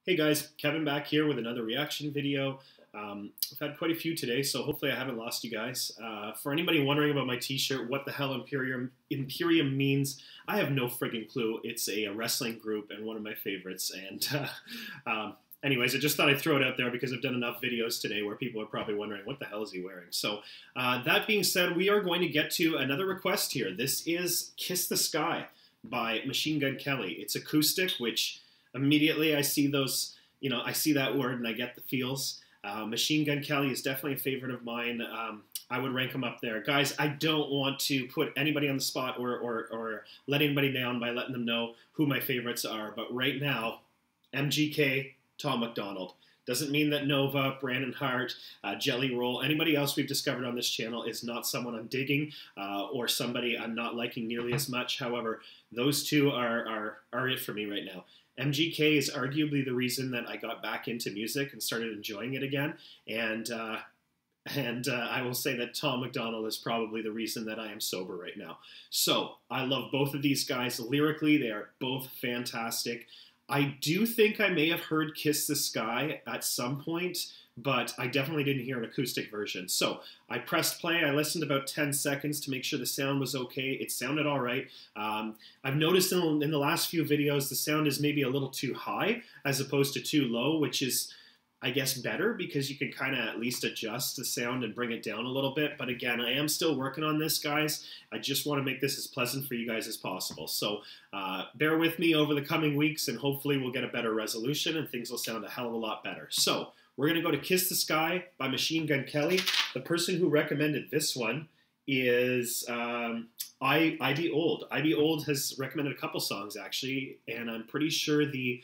Hey guys, Kevin back here with another reaction video. I've had quite a few today, so hopefully I haven't lost you guys. For anybody wondering about my t-shirt, what the hell Imperium means, I have no friggin' clue. It's a wrestling group and one of my favorites. And anyways, I just thought I'd throw it out there because I've done enough videos today where people are probably wondering, what the hell is he wearing? So that being said, we are going to get to another request here. This is Kiss the Sky by Machine Gun Kelly. It's acoustic, which immediately I see those, I see that word and I get the feels. Machine Gun Kelly is definitely a favorite of mine. I would rank him up there. Guys, I don't want to put anybody on the spot or let anybody down by letting them know who my favorites are, but right now, MGK, Tom MacDonald. Doesn't mean that Nova, Brandon Hart, Jelly Roll, anybody else we've discovered on this channel is not someone I'm digging or somebody I'm not liking nearly as much. However, those two are it for me right now. MGK is arguably the reason that I got back into music and started enjoying it again. And I will say that Tom MacDonald is probably the reason that I am sober right now. So I love both of these guys. Lyrically, they are both fantastic. I do think I may have heard Kiss the Sky at some point, but I definitely didn't hear an acoustic version. So I pressed play. I listened about 10 seconds to make sure the sound was okay. It sounded all right. I've noticed in the last few videos the sound is maybe a little too high as opposed to too low, which is, I guess, better because you can kind of at least adjust the sound and bring it down a little bit. But again, I am still working on this, guys. I just want to make this as pleasant for you guys as possible. So bear with me over the coming weeks, and hopefully we'll get a better resolution and things will sound a hell of a lot better. So we're going to go to Kiss the Sky by Machine Gun Kelly. The person who recommended this one is IB Old. IB Old has recommended a couple songs, actually, and I'm pretty sure the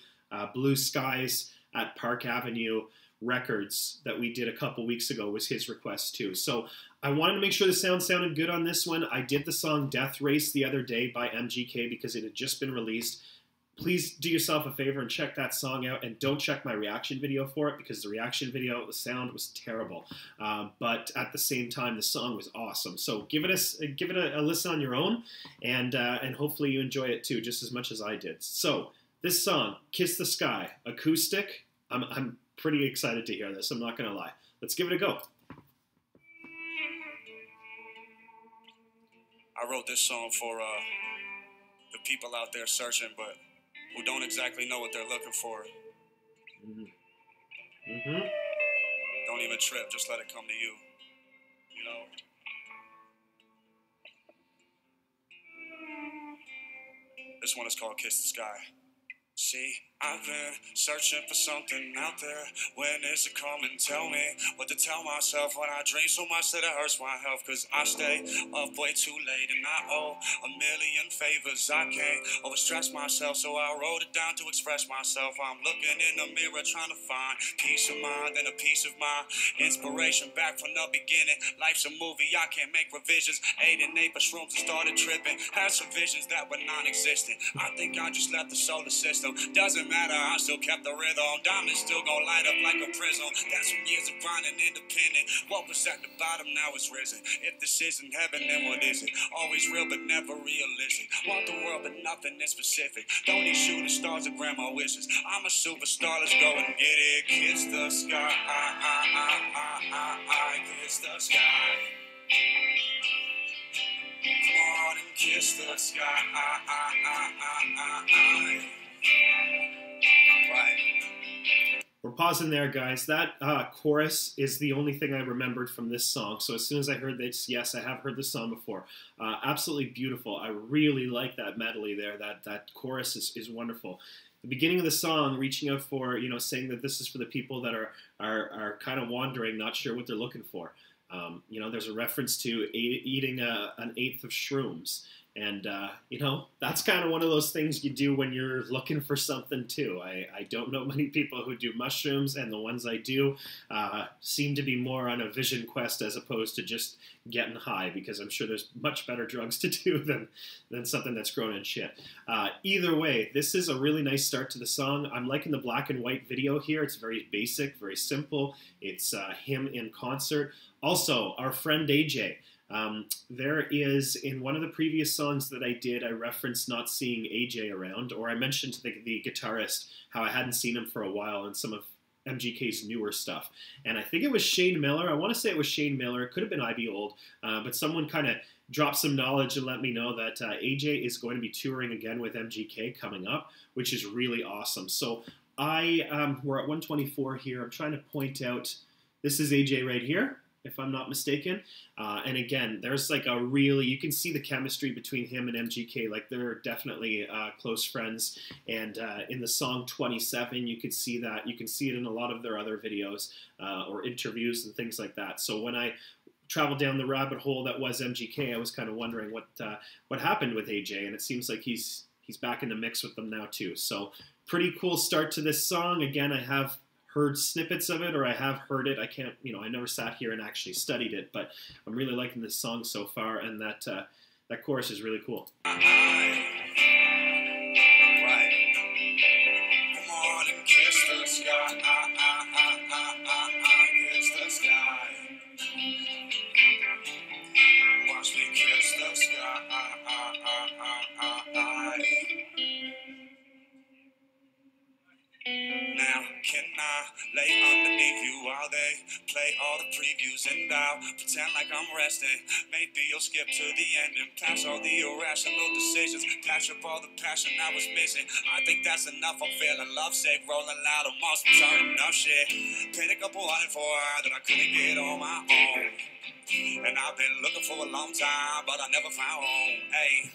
Blue Skies at Park Avenue records that we did a couple weeks ago was his request too. So I wanted to make sure the sound sounded good on this one. I did the song Death Race the other day by MGK because it had just been released. Please do yourself a favor and check that song out, and don't check my reaction video for it because the reaction video, the sound was terrible. But at the same time, the song was awesome. So give it a listen on your own, and hopefully you enjoy it too, just as much as I did. So this song, Kiss the Sky, acoustic. I'm pretty excited to hear this, I'm not going to lie. Let's give it a go. I wrote this song for the people out there searching, but who don't exactly know what they're looking for. Don't even trip, just let it come to you. You know? This one is called Kiss the Sky. See, I've been searching for something out there. When is it coming? Tell me what to tell myself when I dream so much that it hurts my health. Cause I stay up way too late and I owe a million favors. I can't overstress myself, so I wrote it down to express myself. I'm looking in the mirror trying to find peace of mind and a piece of my inspiration back from the beginning. Life's a movie, I can't make revisions. Ate and ate shrooms and started tripping. Had some visions that were non-existent. I think I just left the solar system. Doesn't matter, I still kept the rhythm. Diamonds still gon' light up like a prism. That's from years of grinding independent. What was at the bottom now is risen. If this isn't heaven, then what is it? Always real but never realistic. Want the world but nothing is specific. Don't need shooting stars to grant my wishes. I'm a superstar, let's go and get it. Kiss the sky, kiss the sky. Come on and kiss the sky. We're pausing there, guys. That chorus is the only thing I remembered from this song. So as soon as I heard this, yes, I have heard this song before. Absolutely beautiful. I really like that medley there. That chorus is wonderful. The beginning of the song, reaching out for, saying that this is for the people that are kind of wandering, not sure what they're looking for. There's a reference to eating an eighth of shrooms. And, that's kind of one of those things you do when you're looking for something, too. I don't know many people who do mushrooms, and the ones I do seem to be more on a vision quest as opposed to just getting high, because I'm sure there's much better drugs to do than something that's grown in shit. Either way, this is a really nice start to the song. I'm liking the black and white video here. It's very basic, very simple. It's him in concert. Also, our friend AJ. There is, in one of the previous songs that I did, I referenced not seeing AJ around, or I mentioned to the guitarist how I hadn't seen him for a while in some of MGK's newer stuff. And I think it was Shane Miller. I want to say it was Shane Miller. It could have been Ivy Old, but someone kind of dropped some knowledge and let me know that AJ is going to be touring again with MGK coming up, which is really awesome. So we're at 124 here. I'm trying to point out, this is AJ right here, if I'm not mistaken. And again, there's like a really, you can see the chemistry between him and MGK. Like they're definitely close friends. And in the song 27, you could see that. You can see it in a lot of their other videos or interviews and things like that. So when I traveled down the rabbit hole that was MGK, I was kind of wondering what happened with AJ. And it seems like he's back in the mix with them now too. So pretty cool start to this song. Again, I have heard snippets of it, or I have heard it. I can't, I never sat here and actually studied it, but I'm really liking this song so far, and that chorus is really cool. Right. Come on and kiss the sky. Kiss the sky. Watch me kiss the sky. Now, can I lay underneath you while they play all the previews, and I'll pretend like I'm resting? Maybe you'll skip to the end and pass all the irrational decisions, patch up all the passion I was missing. I think that's enough. I'm feeling lovesick, rolling loud, I'm on some turning up shit. Paid a couple $100 for her that I couldn't get on my own. And I've been looking for a long time, but I never found home. Hey,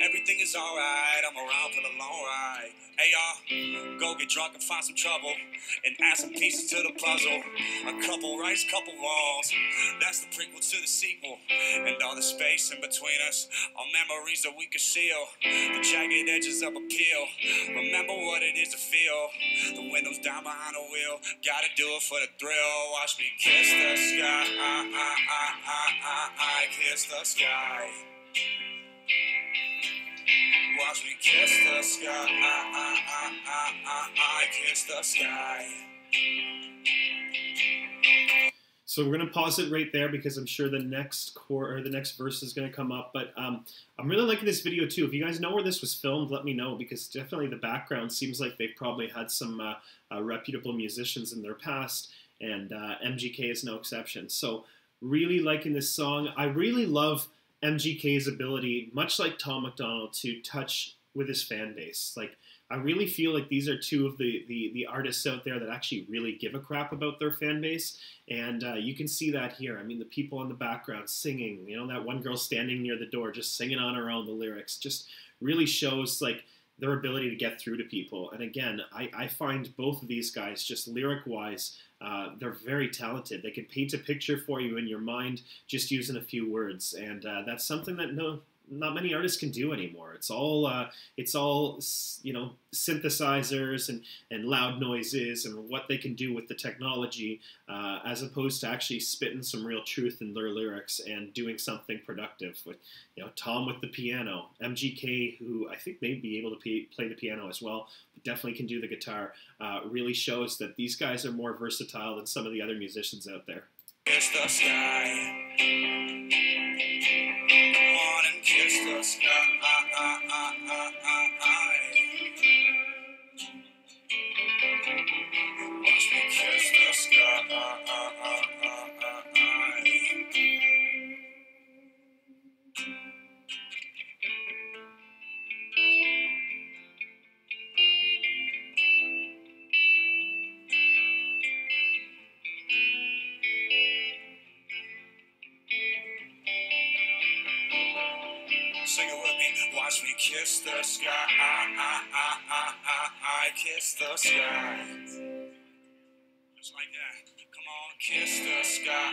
everything is alright, I'm around for the long ride. Hey y'all, go get drunk and find some trouble, and add some pieces to the puzzle. A couple rights, couple wrongs, that's the prequel to the sequel. And all the space in between us are memories that we could seal. The jagged edges of appeal, remember what it is to feel. The windows down behind the wheel, gotta do it for the thrill. Watch me kiss the sky, I kiss the sky. Watch me kiss the sky, I kiss the sky. So we're going to pause it right there because I'm sure the next verse is going to come up. But I'm really liking this video too. If you guys know where this was filmed, let me know, because definitely the background seems like they've probably had some reputable musicians in their past, and MGK is no exception. So really liking this song. I really love MGK's ability, much like Tom MacDonald, to touch with his fan base. Like, I really feel like these are two of the artists out there that actually really give a crap about their fan base, and you can see that here. I mean, the people in the background singing, that one girl standing near the door just singing on her own the lyrics, just really shows like their ability to get through to people. And again, I find both of these guys, just lyric-wise, they're very talented. They can paint a picture for you in your mind just using a few words, and that's something that not many artists can do anymore. It's all synthesizers and loud noises and what they can do with the technology, as opposed to actually spitting some real truth in their lyrics and doing something productive. With Tom with the piano, MGK, who I think may be able to play the piano as well, but definitely can do the guitar, really shows that these guys are more versatile than some of the other musicians out there. Kiss the sky. Come on and kiss the sky. Watch me kiss the sky. Sing it with me. Watch me kiss the sky. I kiss the sky. Just like that. Come on, kiss the sky.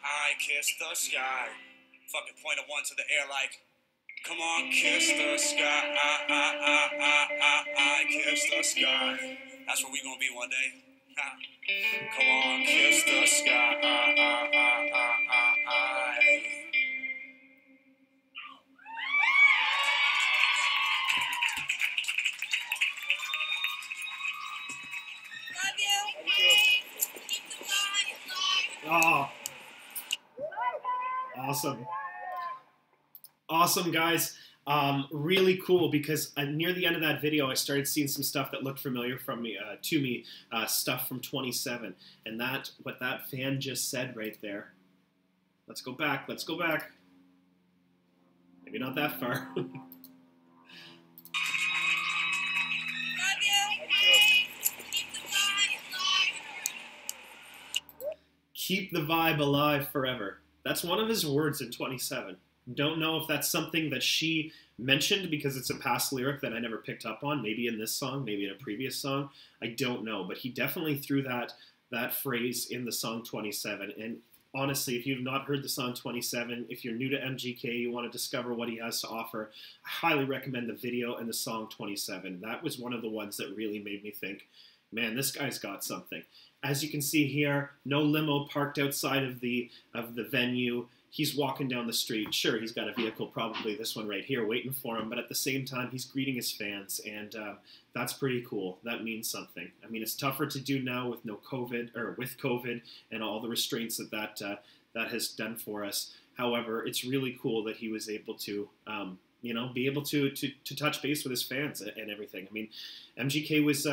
I kiss the sky. Fucking point a one to the air like. Come on, kiss the sky. I kiss the sky. That's where we gonna be one day. Come on, kiss the sky. Oh. Awesome. Awesome, guys. Really cool, because near the end of that video, I started seeing some stuff that looked familiar to me, stuff from 27, and what that fan just said right there. Let's go back. Let's go back. Maybe not that far. Keep the vibe alive forever. That's one of his words in 27. Don't know if that's something that she mentioned because it's a past lyric that I never picked up on. Maybe in this song, maybe in a previous song. I don't know. But he definitely threw that phrase in the song 27. And honestly, if you've not heard the song 27, if you're new to MGK, you want to discover what he has to offer, I highly recommend the video and the song 27. That was one of the ones that really made me think, man, this guy's got something. As you can see here, no limo parked outside of the venue. He's walking down the street. Sure, he's got a vehicle, probably this one right here, waiting for him. But at the same time, he's greeting his fans, and that's pretty cool. That means something. I mean, it's tougher to do now with with COVID and all the restraints that has done for us. However, it's really cool that he was able to, be able to touch base with his fans and everything. I mean, MGK was.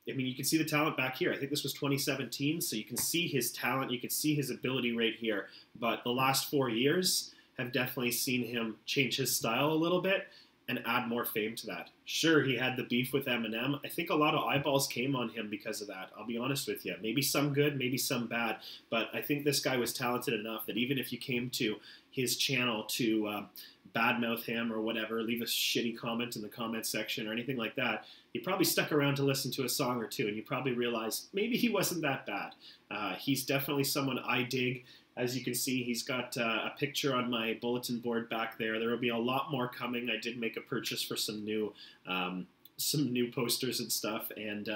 You can see the talent back here. I think this was 2017, so you can see his talent, you can see his ability right here. But the last 4 years have definitely seen him change his style a little bit and add more fame to that. Sure, he had the beef with Eminem. I think a lot of eyeballs came on him because of that. I'll be honest with you. Maybe some good, maybe some bad. But I think this guy was talented enough that even if you came to his channel to badmouth him or whatever, leave a shitty comment in the comment section or anything like that, you probably stuck around to listen to a song or two, and you probably realized maybe he wasn't that bad. He's definitely someone I dig. As you can see, he's got a picture on my bulletin board back there. There will be a lot more coming. I did make a purchase for some new posters and stuff, and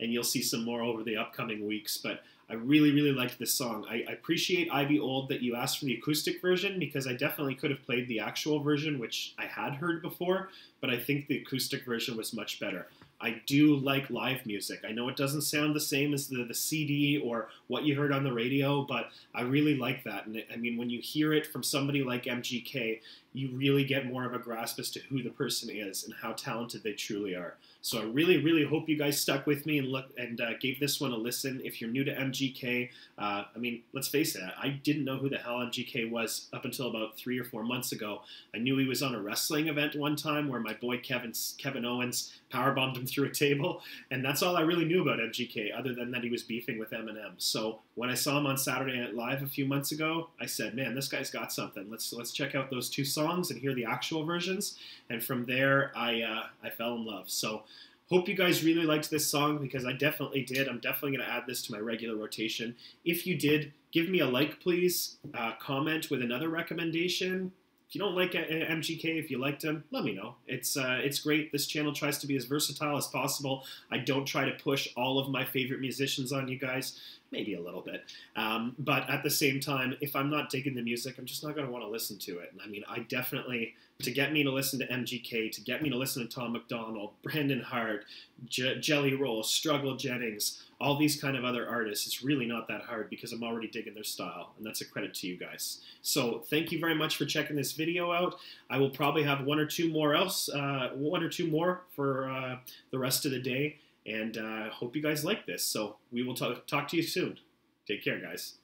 you'll see some more over the upcoming weeks. But I really, really liked this song. I appreciate Ivy Old that you asked for the acoustic version, because I definitely could have played the actual version, which I had heard before, but I think the acoustic version was much better. I do like live music. I know it doesn't sound the same as the CD or what you heard on the radio, but I really like that. And I mean, when you hear it from somebody like MGK, you really get more of a grasp as to who the person is and how talented they truly are. So I really, really hope you guys stuck with me and gave this one a listen. If you're new to MGK, I mean, let's face it, I didn't know who the hell MGK was up until about 3 or 4 months ago. I knew he was on a wrestling event one time where my boy Kevin Owens powerbombed him through a table, and that's all I really knew about MGK, other than that he was beefing with Eminem. So when I saw him on Saturday Night Live a few months ago, I said, man, this guy's got something. Let's check out those 2 songs and hear the actual versions. And from there, I fell in love. So hope you guys really liked this song, because I definitely did. I'm definitely going to add this to my regular rotation. If you did, give me a like, please. Comment with another recommendation. If you don't like MGK, if you liked him, let me know. It's great. This channel tries to be as versatile as possible. I don't try to push all of my favorite musicians on you guys. Maybe a little bit. But at the same time, if I'm not digging the music, I'm just not going to want to listen to it. And I mean, I definitely, to get me to listen to MGK, to get me to listen to Tom MacDonald, Brandon Hart, Jelly Roll, Struggle Jennings, all these kind of other artists, it's really not that hard, because I'm already digging their style, and that's a credit to you guys. So thank you very much for checking this video out. I will probably have one or two more for the rest of the day. And I hope you guys like this. So we will talk to you soon. Take care, guys.